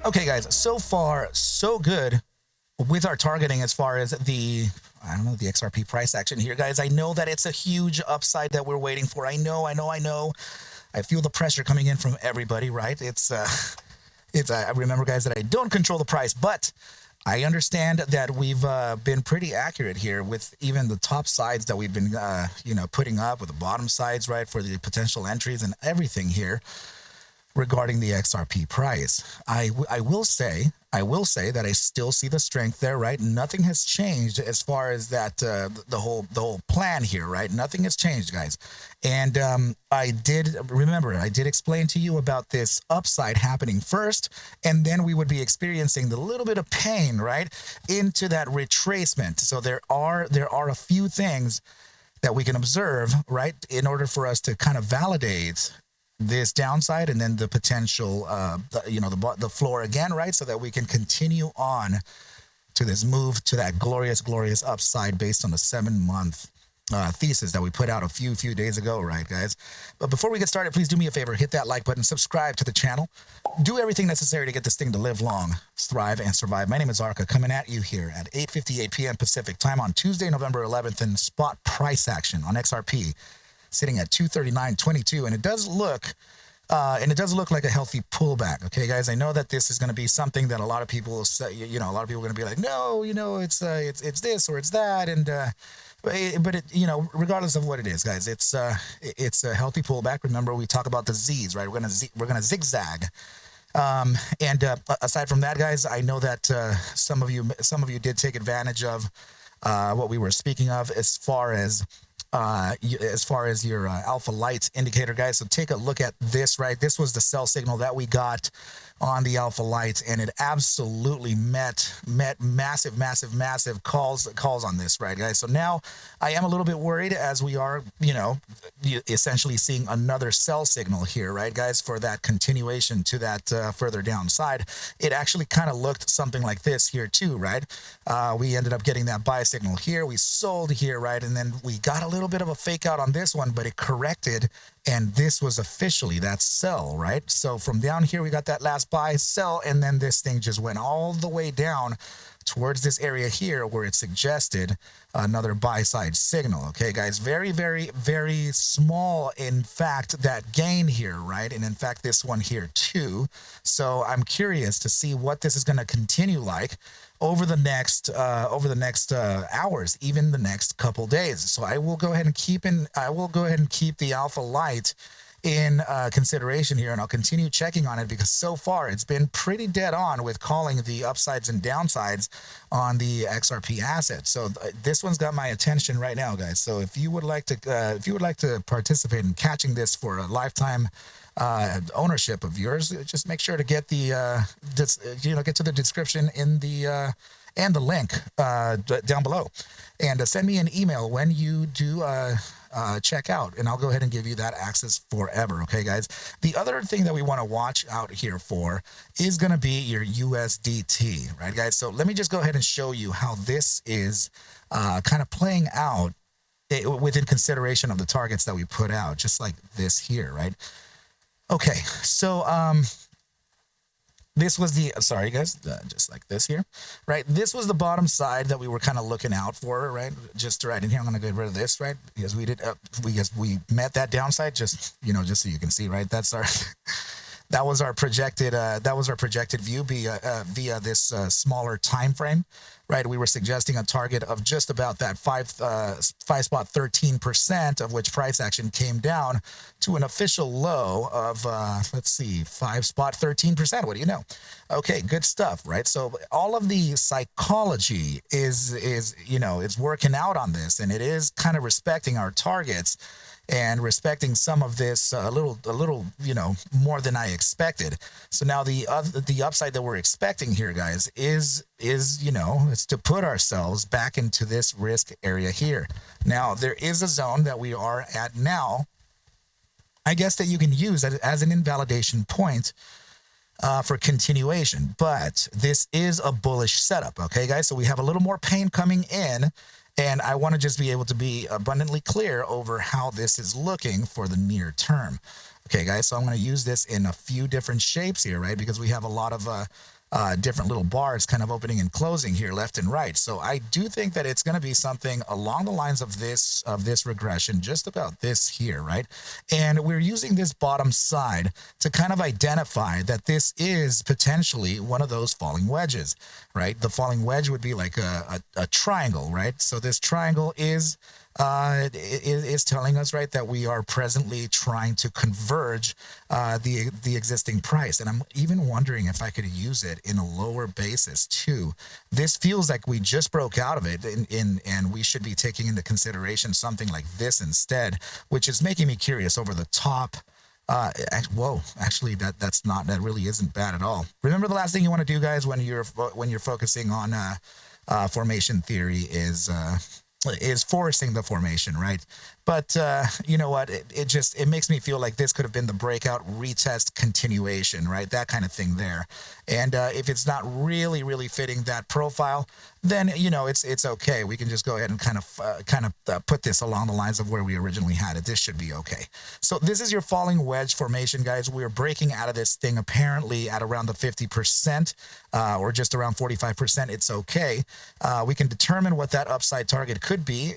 Okay, guys, so far, so good with our targeting as far as the, I don't know, the XRP price action here, guys. I know that it's a huge upside that we're waiting for. I know. I feel the pressure coming in from everybody, right? I remember, guys, that I don't control the price, but I understand that we've been pretty accurate here with even the top sides that we've been, putting up with the bottom sides, right, for the potential entries and everything here regarding the XRP price. I will say that I still see the strength there, right? Nothing has changed as far as that the whole plan here, right? Nothing has changed, guys. And I did explain to you about this upside happening first, and then we would be experiencing the little bit of pain, right, into that retracement. So there are a few things that we can observe, right, in order for us to kind of validate this downside and then the potential, the floor again, right? So that we can continue on to this move to that glorious upside based on the 7-month thesis that we put out a few days ago, right, guys? But before we get started, please do me a favor, hit that like button, subscribe to the channel, do everything necessary to get this thing to live long, thrive, and survive. My name is Arca, coming at you here at 8:58 p.m. Pacific time on Tuesday, November 11th, in spot price action on XRP. Sitting at 239.22, and it does look like a healthy pullback. Okay, guys, I know that this is going to be something that a lot of people will say. A lot of people are going to be like, no, it's this or it's that, and but regardless of what it is, guys, it's a healthy pullback. Remember, we talk about the Z's, right? We're gonna zigzag. And aside from that, guys, I know that some of you did take advantage of what we were speaking of as far as your alpha LITE indicator, guys. So take a look at this, right? This was the sell signal that we got on the alpha LITE, and it absolutely met massive calls on this, right, guys? So now I am a little bit worried as we are, essentially seeing another sell signal here, right, guys, for that continuation to that further downside. It actually kind of looked something like this here too, right? We ended up getting that buy signal here. We sold here, right? And then we got a little bit of a fake out on this one, but it corrected, and this was officially that sell, right? So from down here, we got that last buy, sell, and then this thing just went all the way down towards this area here where it suggested another buy side signal. Okay, guys, very small, in fact, that gain here, right? And in fact, this one here too. So I'm curious to see what this is going to continue like over the next hours, even the next couple days. So I will go ahead and keep the alpha LITE in consideration here, and I'll continue checking on it because so far it's been pretty dead on with calling the upsides and downsides on the XRP asset. So this one's got my attention right now, guys. So if you would like to participate in catching this for a lifetime ownership of yours, just make sure to get the get to the description in the and the link down below, and send me an email when you do check out, and I'll go ahead and give you that access forever. Okay, guys. The other thing that we want to watch out here for is going to be your USDT, right, guys? So let me just go ahead and show you how this is kind of playing out within consideration of the targets that we put out, just like this here, right? Okay, so this was the, sorry guys, just like this here, right? This was the bottom side that we were kind of looking out for, right? Just right in here, I'm going to get rid of this, right? Because we met that downside, just so you can see, right? That's our, that was our projected view via this smaller time frame, right? We were suggesting a target of just about that 5 spot 13%, of which price action came down to an official low of let's see, 5 spot 13%. What do you know? Okay, good stuff, right? So all of the psychology is working out on this, and it is kind of respecting our targets and respecting some of this a little more than I expected. So now the upside that we're expecting here, guys, is it's to put ourselves back into this risk area here. Now there is a zone that we are at now, I guess, that you can use as an invalidation point for continuation, but this is a bullish setup. Okay, guys, so we have a little more pain coming in, and I want to just be able to be abundantly clear over how this is looking for the near term. Okay, guys, so I'm going to use this in a few different shapes here, right? Because we have a lot of different little bars kind of opening and closing here left and right. So I do think that it's going to be something along the lines of this regression, just about this here, right? And we're using this bottom side to kind of identify that this is potentially one of those falling wedges, right? The falling wedge would be like a triangle, right? So this triangle is telling us, right, that we are presently trying to converge the existing price. And I'm even wondering if I could use it in a lower basis too. This feels like we just broke out of it, and we should be taking into consideration something like this instead, which is making me curious over the top. Whoa, actually that really isn't bad at all. Remember, the last thing you want to do, guys, when you're focusing on formation theory is forcing the formation, right? But you know what? It makes me feel like this could have been the breakout, retest, continuation, right? That kind of thing there. And if it's not really fitting that profile, then it's okay. We can just go ahead and kind of put this along the lines of where we originally had it. This should be okay. So this is your falling wedge formation, guys. We're breaking out of this thing apparently at around the 50% or just around 45%. It's okay. We can determine what that upside target could be,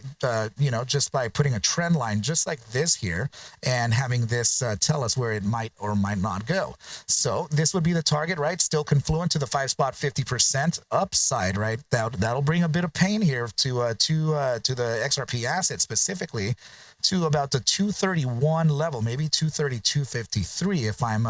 just by putting a trend line just like this here and having this tell us where it might or might not go. So this would be the target, right? Still confluent to the 5-spot 50% upside, right? That'll bring a bit of pain here to the XRP asset, specifically to about the 231 level, maybe 232.53 if I'm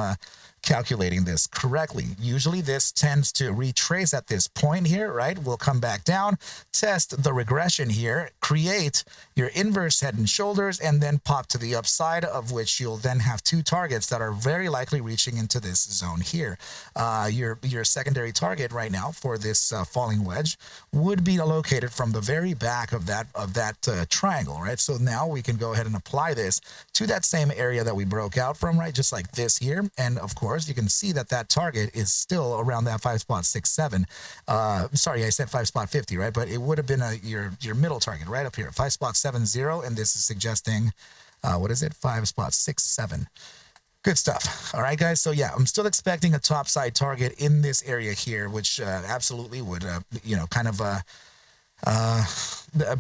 calculating this correctly. Usually this tends to retrace at this point here, right? We'll come back down, test the regression here, create your inverse head and shoulders, and then pop to the upside, of which you'll then have two targets that are very likely reaching into this zone here. Your secondary target right now for this falling wedge would be located from the very back of that triangle, right? So now we can go ahead and apply this to that same area that we broke out from, right? Just like this here. And of course, you can see that target is still around that 5-spot 67. Sorry, I said 5-spot 50, right? But it would have been your middle target right up here, 5-spot 70, and this is suggesting, what is it? 5-spot 67. Good stuff. All right, guys. So yeah, I'm still expecting a top side target in this area here, which absolutely would, kind of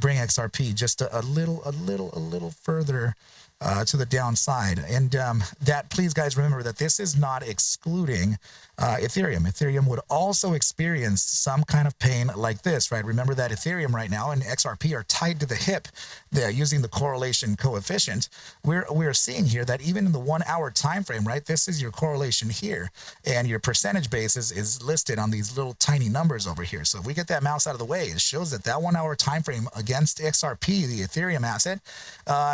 bring XRP just a little further to the downside. And that, please guys, remember that this is not excluding Ethereum. Ethereum would also experience some kind of pain like this, right? Remember that Ethereum right now and XRP are tied to the hip. They're using the correlation coefficient. We're seeing here that even in the 1 hour time frame, right? This is your correlation here, and your percentage basis is listed on these little tiny numbers over here. So if we get that mouse out of the way, it shows that 1 hour time frame against XRP, the Ethereum asset,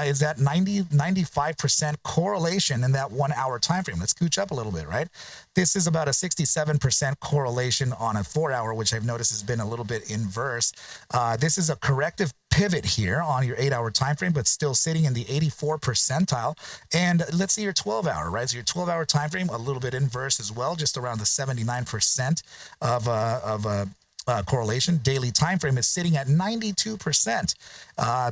is at 95% correlation in that 1 hour time frame. Let's scooch up a little bit, right? This is about a 67% correlation on a 4 hour, which I've noticed has been a little bit inverse. This is a corrective pivot here on your 8 hour time frame, but still sitting in the 84 percentile. And let's see your 12 hour, right? So your 12 hour time frame, a little bit inverse as well, just around the 79% of correlation. Daily time frame is sitting at 92%.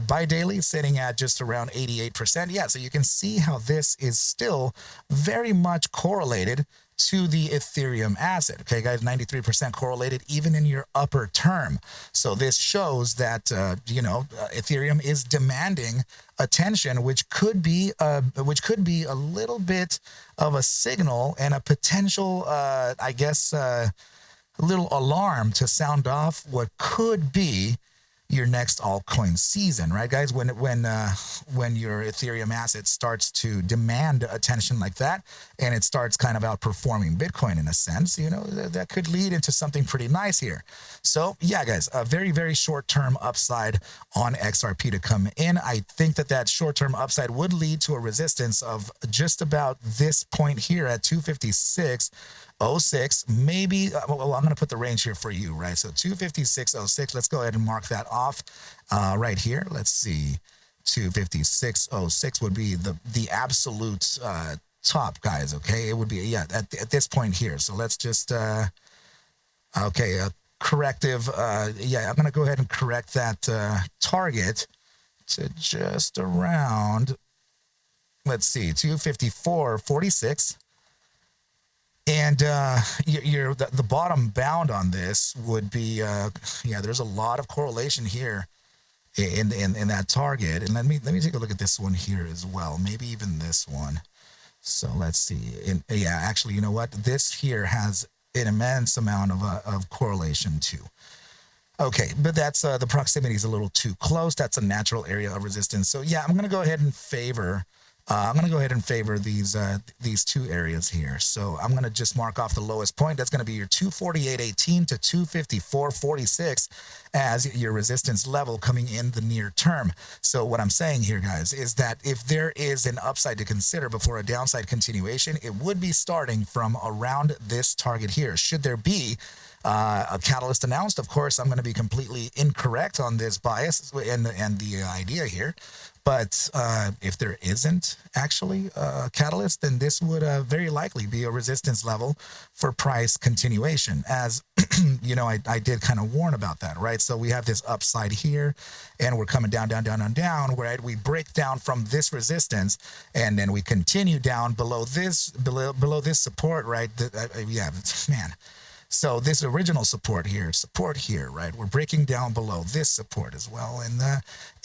By daily, sitting at just around 88%. Yeah, so you can see how this is still very much correlated to the Ethereum asset. Okay, guys, 93% correlated even in your upper term. So this shows that Ethereum is demanding attention, which could be a little bit of a signal and a potential, little alarm to sound off what could be your next altcoin season, right, guys? When your Ethereum asset starts to demand attention like that, and it starts kind of outperforming Bitcoin in a sense, that could lead into something pretty nice here. So yeah, guys, a very short-term upside on XRP to come in. I think that short-term upside would lead to a resistance of just about this point here at 256.06, maybe. Well, I'm going to put the range here for you, right? So 256.06. Let's go ahead and mark that off right here. Let's see. 256.06 would be the absolute top, guys. Okay, it would be at this point here. So let's just okay, corrective. I'm going to go ahead and correct that target to just around. Let's see, 254.46. And the bottom bound on this would be, yeah, there's a lot of correlation here in that target. And let me take a look at this one here as well. Maybe even this one. So let's see. And yeah, actually, you know what? This here has an immense amount of correlation too. Okay, but that's the proximity is a little too close. That's a natural area of resistance. So yeah, I'm gonna go ahead and favor. These two areas here. So I'm gonna just mark off the lowest point. That's gonna be your 248.18 to 254.46 as your resistance level coming in the near term. So what I'm saying here, guys, is that if there is an upside to consider before a downside continuation, it would be starting from around this target here. Should there be a catalyst announced, of course, I'm going to be completely incorrect on this bias and the idea here. But if there isn't actually a catalyst, then this would very likely be a resistance level for price continuation. As you know, I did kind of warn about that, right? So we have this upside here, and we're coming down, right? We break down from this resistance, and then we continue down below this support, right? Yeah, man. So this original support here, right? We're breaking down below this support as well,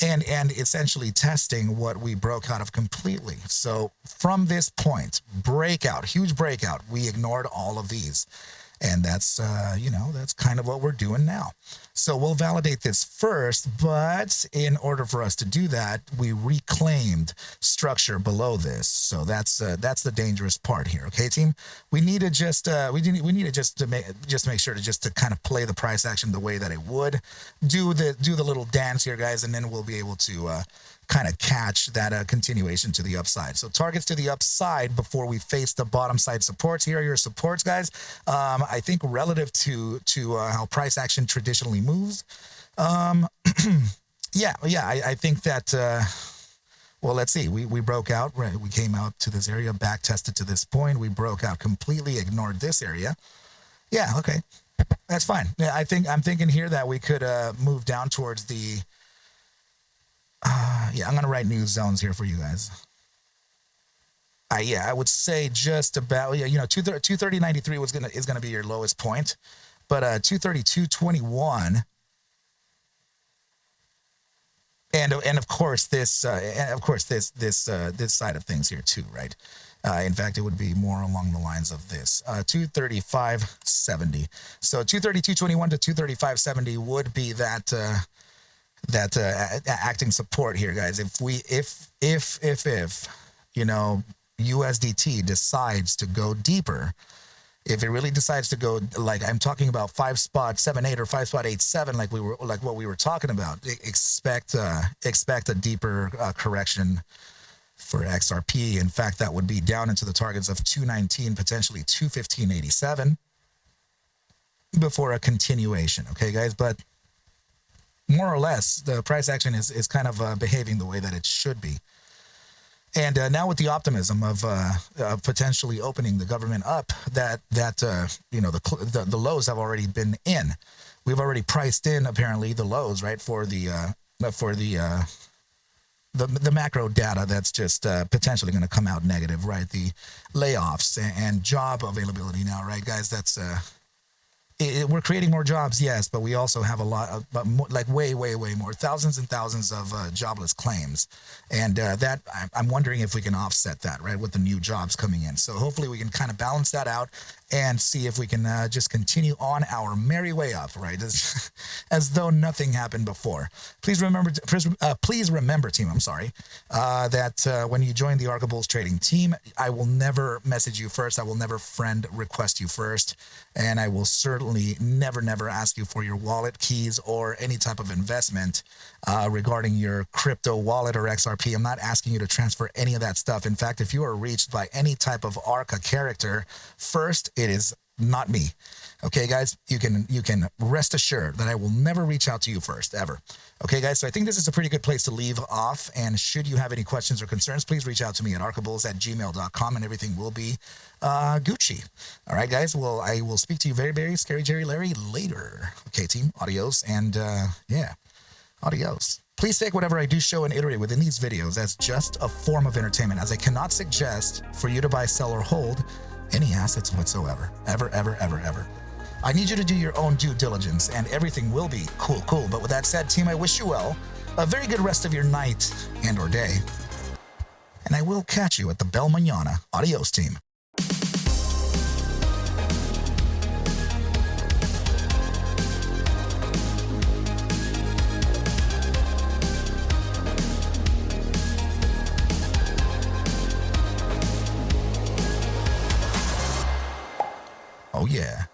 and essentially testing what we broke out of completely. So from this point, huge breakout, we ignored all of these. And that's, you know, that's kind of what we're doing now. So we'll validate this first, but in order for us to do that, we reclaimed structure below this. So that's the dangerous part here. Okay, team, we need to just, make sure to kind of play the price action the way that it would. Do the little dance here, guys, and then we'll be able to, kind of catch that continuation to the upside. So targets to the upside before we face the bottom side supports. Here are your supports, guys. I think relative to how price action traditionally moves. I think that, well, let's see. We broke out, right? We came out to this area, back tested to this point. We broke out completely, ignored this area. Yeah, okay. That's fine. Yeah, I'm thinking here that we could move down towards the, yeah, I'm going to write new zones here for you guys. I would say just about, yeah, you know, 230.93 is gonna be your lowest point, but 232.21, and of course this side of things here too, right? In fact, it would be more along the lines of this 235.70. So 232.21 to 235.70 would be that acting support here, guys. If you know, USDT decides to go deeper, if it really decides to go, like I'm talking about 5.78 or 5.87, like what we were talking about, expect a deeper correction for XRP. In fact, that would be down into the targets of 219, potentially 215.87 before a continuation. Okay, guys, but more or less, the price action is kind of behaving the way that it should be. And now with the optimism of potentially opening the government up, that you know, the lows have already been in. We've already priced in apparently the lows, right, for the macro data that's just potentially going to come out negative, right? The layoffs and job availability now, right, guys? That's we're creating more jobs, yes, but we also have a lot of, like way more, thousands and thousands of jobless claims. And that I'm wondering if we can offset that, right, with the new jobs coming in. So hopefully we can kind of balance that out and see if we can just continue on our merry way up, right, as though nothing happened before. Please remember, team, I'm sorry, that when you join the Arca Bulls trading team, I will never message you first. I will never friend request you first. And I will certainly never ask you for your wallet keys or any type of investment regarding your crypto wallet or XRP. I'm not asking you to transfer any of that stuff. In fact, if you are reached by any type of Arca character, first, it is not me. Okay, guys, you can rest assured that I will never reach out to you first, ever. Okay, guys, so I think this is a pretty good place to leave off. And should you have any questions or concerns, please reach out to me at arcabulls@gmail.com and everything will be Gucci. All right, guys, well, I will speak to you very, very scary Jerry Larry later. Okay, team, adios, and yeah, adios. Please take whatever I do show and iterate within these videos as just a form of entertainment, as I cannot suggest for you to buy, sell, or hold any assets whatsoever. Ever, ever, ever, ever. I need you to do your own due diligence and everything will be cool. But with that said, team, I wish you well. A very good rest of your night and or day. And I will catch you at the Bell Mañana. Adios, team. Oh yeah.